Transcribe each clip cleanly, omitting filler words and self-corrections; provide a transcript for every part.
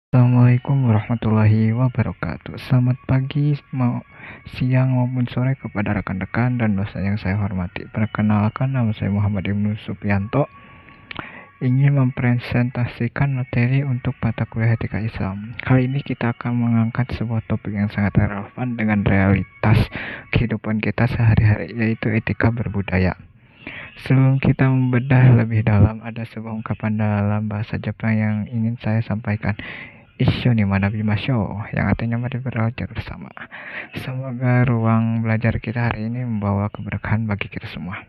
Assalamualaikum warahmatullahi wabarakatuh. Selamat pagi, siang maupun sore kepada rekan-rekan dan dosen yang saya hormati. Perkenalkan, nama saya Muhammad Ibnu Supianto. Ingin mempresentasikan materi untuk mata kuliah Etika Islam. Kali ini kita akan mengangkat sebuah topik yang sangat relevan dengan realitas kehidupan kita sehari-hari, yaitu etika berbudaya. Sebelum kita membedah lebih dalam, ada sebuah ungkapan dalam bahasa Jepang yang ingin saya sampaikan. Isyo ni manabi masyo, yang artinya mari belajar bersama. Semoga ruang belajar kita hari ini membawa keberkahan bagi kita semua.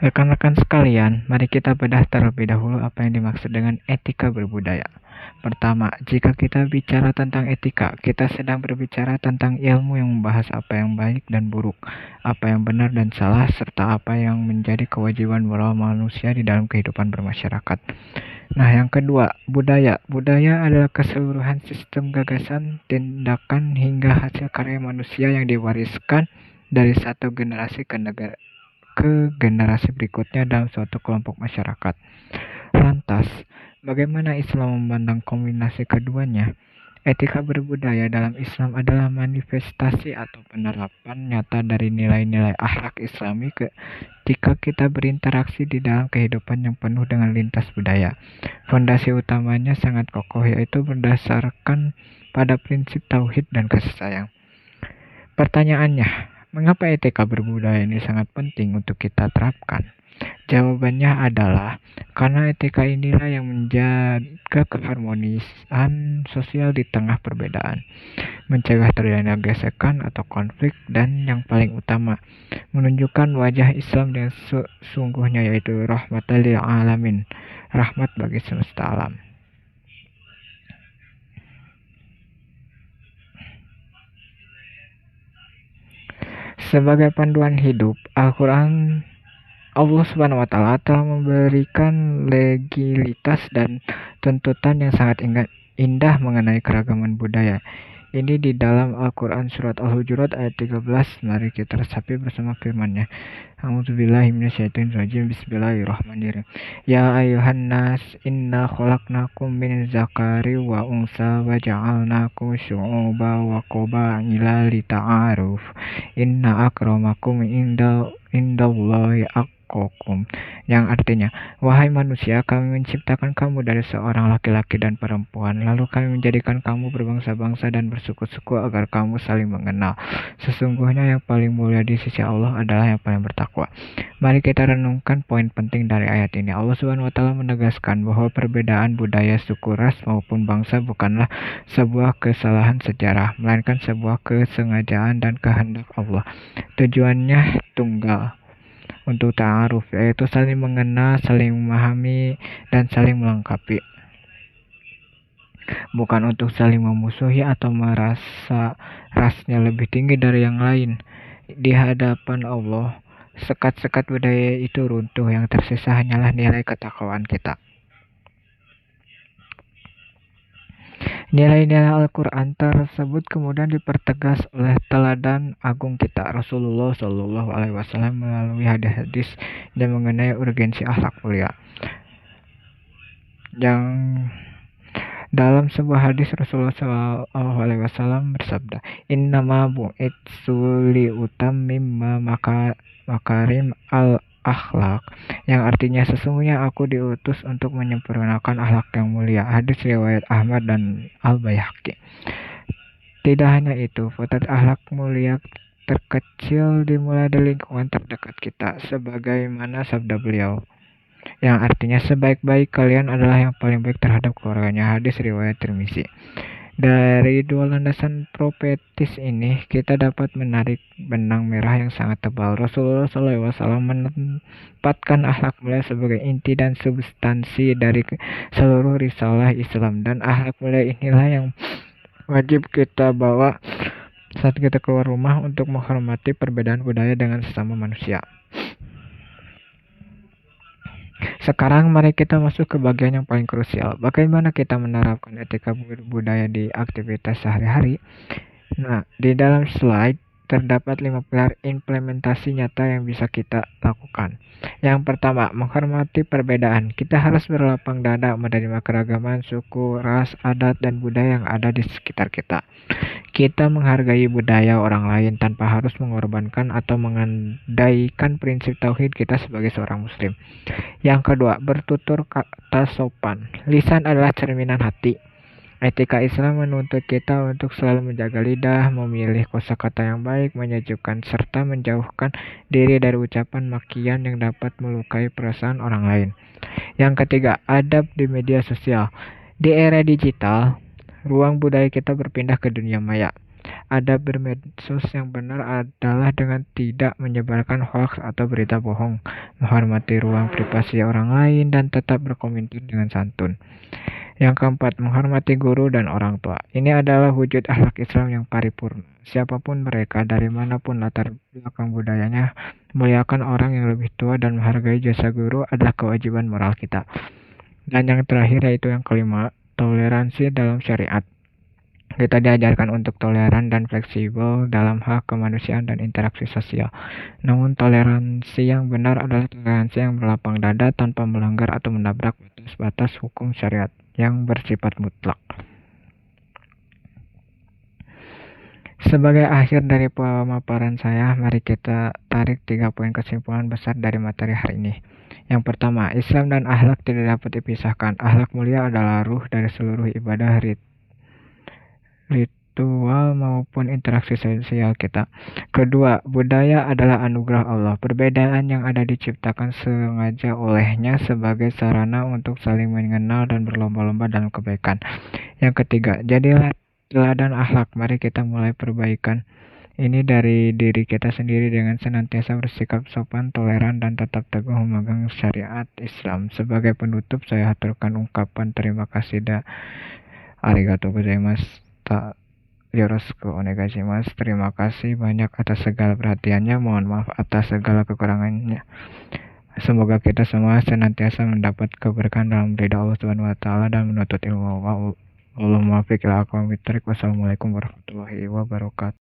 Rekan-rekan sekalian, mari kita bedah terlebih dahulu apa yang dimaksud dengan etika berbudaya. Pertama, jika kita bicara tentang etika, kita sedang berbicara tentang ilmu yang membahas apa yang baik dan buruk, apa yang benar dan salah, serta apa yang menjadi kewajiban moral manusia di dalam kehidupan bermasyarakat. Nah, yang kedua, budaya. Budaya adalah keseluruhan sistem gagasan, tindakan, hingga hasil karya manusia yang diwariskan dari satu generasi ke generasi berikutnya dalam suatu kelompok masyarakat. Lantas, bagaimana Islam memandang kombinasi keduanya? Etika berbudaya dalam Islam adalah manifestasi atau penerapan nyata dari nilai-nilai akhlak Islami ketika kita berinteraksi di dalam kehidupan yang penuh dengan lintas budaya. Fondasi utamanya sangat kokoh, yaitu berdasarkan pada prinsip tauhid dan kasih sayang. Pertanyaannya, mengapa etika berbudaya ini sangat penting untuk kita terapkan? Jawabannya adalah karena etika inilah yang menjaga keharmonisan sosial di tengah perbedaan, mencegah terjadinya gesekan atau konflik, dan yang paling utama, menunjukkan wajah Islam yang sesungguhnya, yaitu rahmatan lil alamin, rahmat bagi semesta alam. Sebagai panduan hidup, Al-Quran Allah Subhanahu wa Ta'ala telah memberikan legalitas dan tuntutan yang sangat indah mengenai keragaman budaya. Ini di dalam Al-Quran surat Al-Hujurat ayat 13. Mari kita resapi bersama firman-Nya. A'udzubillahi minasyaitonirrajim. Bismillahirrahmanirrahim. Ya ayuhan nas, inna khalaqnakum min zakari wa unsa wa ja'alnakum syu'uba wa qabaila lita'aruf. Inna akramakum indallahi atqakum, yang artinya, wahai manusia, kami menciptakan kamu dari seorang laki-laki dan perempuan, lalu kami menjadikan kamu berbangsa-bangsa dan bersuku-suku agar kamu saling mengenal. Sesungguhnya yang paling mulia di sisi Allah adalah yang paling bertakwa. Mari kita renungkan poin penting dari ayat ini. Allah Subhanahu wa Ta'ala menegaskan bahwa perbedaan budaya, suku, ras maupun bangsa bukanlah sebuah kesalahan sejarah, melainkan sebuah kesengajaan dan kehendak Allah. Tujuannya tunggal, untuk ta'aruf, yaitu saling mengenal, saling memahami, dan saling melengkapi. Bukan untuk saling memusuhi atau merasa rasnya lebih tinggi dari yang lain. Di hadapan Allah, sekat-sekat budaya itu runtuh, yang tersisa hanyalah nilai ketakwaan kita. Nilai-nilai Al-Quran tersebut kemudian dipertegas oleh teladan agung kita, Rasulullah Shallallahu Alaihi Wasallam, melalui hadis-hadis yang mengenai urgensi akhlak mulia. Yang dalam sebuah hadis Rasulullah Shallallahu Alaihi Wasallam bersabda, Innama bu'itsu liutammima makarim al-akhlak, yang artinya sesungguhnya aku diutus untuk menyempurnakan akhlak yang mulia. Hadis riwayat Ahmad dan Al-Baihaqi. Tidak hanya itu, potret akhlak mulia terkecil dimulai dari lingkungan terdekat kita, sebagaimana sabda beliau, yang artinya sebaik-baik kalian adalah yang paling baik terhadap keluarganya. Hadis riwayat Tirmizi. Dari dua landasan profetis ini, kita dapat menarik benang merah yang sangat tebal. Rasulullah SAW menempatkan akhlak mulia sebagai inti dan substansi dari seluruh risalah Islam, dan akhlak mulia inilah yang wajib kita bawa saat kita keluar rumah untuk menghormati perbedaan budaya dengan sesama manusia. Sekarang mari kita masuk ke bagian yang paling krusial. Bagaimana kita menerapkan etika budaya di aktivitas sehari-hari? Nah, di dalam slide terdapat 5 pilar implementasi nyata yang bisa kita lakukan. Yang pertama, menghormati perbedaan. Kita harus berlapang dada menerima keragaman suku, ras, adat, dan budaya yang ada di sekitar kita. Kita menghargai budaya orang lain tanpa harus mengorbankan atau mengandaikan prinsip tauhid kita sebagai seorang muslim. Yang kedua, bertutur kata sopan. Lisan adalah cerminan hati. Etika Islam menuntut kita untuk selalu menjaga lidah, memilih kosakata yang baik, menyejukkan, serta menjauhkan diri dari ucapan makian yang dapat melukai perasaan orang lain. Yang ketiga, adab di media sosial. Di era digital, ruang budaya kita berpindah ke dunia maya. Adab bermedsos yang benar adalah dengan tidak menyebarkan hoaks atau berita bohong, menghormati ruang privasi orang lain, dan tetap berkomentar dengan santun. Yang keempat, menghormati guru dan orang tua. Ini adalah wujud akhlak Islam yang paripurna. Siapapun mereka, dari manapun latar belakang budayanya, muliakan orang yang lebih tua dan menghargai jasa guru adalah kewajiban moral kita. Dan yang terakhir yaitu yang kelima, toleransi dalam syariat. Kita diajarkan untuk toleran dan fleksibel dalam hak kemanusiaan dan interaksi sosial. Namun toleransi yang benar adalah toleransi yang berlapang dada tanpa melanggar atau menabrak batas-batas hukum syariat yang bersifat mutlak. Sebagai akhir dari pemaparan saya, mari kita tarik 3 poin kesimpulan besar dari materi hari ini. Yang pertama, Islam dan akhlak tidak dapat dipisahkan. Akhlak mulia adalah ruh dari seluruh ibadah ritual maupun interaksi sosial kita. Kedua, budaya adalah anugerah Allah. Perbedaan yang ada diciptakan sengaja olehnya sebagai sarana untuk saling mengenal dan berlomba-lomba dalam kebaikan. Yang ketiga, jadilah teladan akhlak. Mari kita mulai perbaikan ini dari diri kita sendiri dengan senantiasa bersikap sopan, toleran, dan tetap teguh memegang syariat Islam. Sebagai penutup, saya haturkan ungkapan terima kasih arigatou gozaimasu. Yoroshiku onegaishimasu. Terima kasih banyak atas segala perhatiannya. Mohon maaf atas segala kekurangannya. Semoga kita semua senantiasa mendapat keberkahan dalam ridha Allah Subhanahu wa taala dan menuntut ilmu. Allahumma fiqh ila aqwamit thariq. Wassalamualaikum warahmatullahi wabarakatuh.